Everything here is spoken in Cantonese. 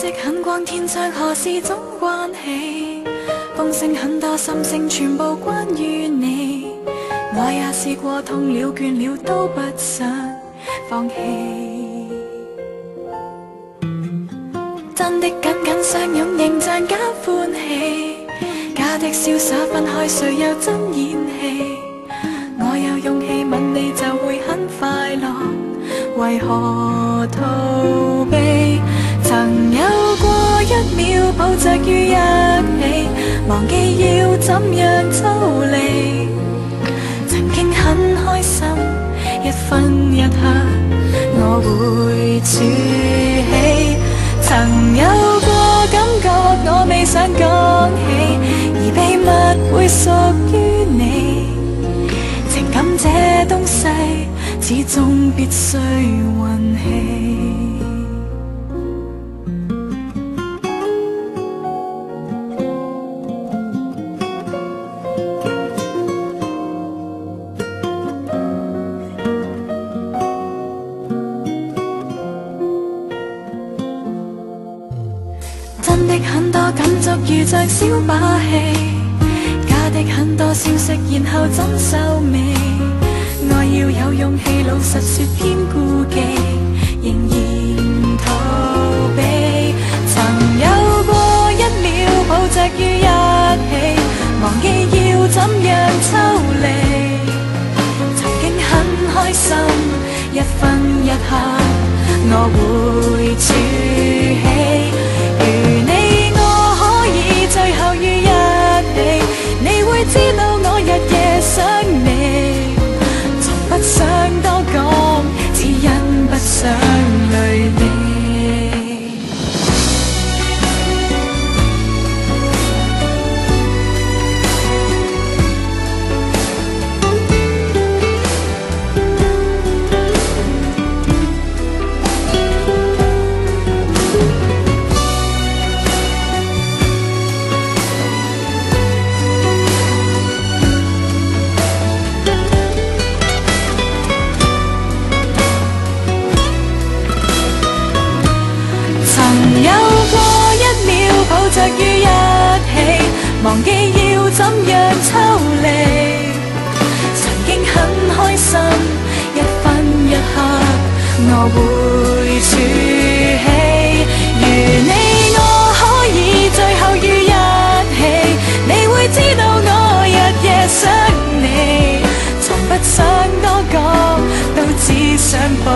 色很光，天上何時總關起？風聲很多，心聲全部關於你。我也試過痛了倦了，都不想放棄。真的緊緊相擁，形象假歡喜，假的瀟灑分開，誰又真演戲？我有勇氣吻你就會很快樂，為何逃避？曾有過一秒抱着於一起，忘記要怎樣抽離。曾經很開心，一分一刻我會儲起。曾有過感覺我未想講起，而秘密會屬於你。情感這東西始終必須運氣。真的很多感觸如像小把戲，假的很多消息，然後怎收尾？愛要有勇氣，老實說偏顧忌，仍然逃避。曾有過一秒抱着於一起，忘記要怎樣抽離。曾經很開心，一分一刻我會儲起。最後於一起，你會知道我日夜想你。從不想多講，只因不想累你。抱着於一起，忘記要怎樣抽離。曾經很開心，一分一刻我會儲起。如你我可以最後於一起，你會知道我日夜想你。從不想多講，都只想保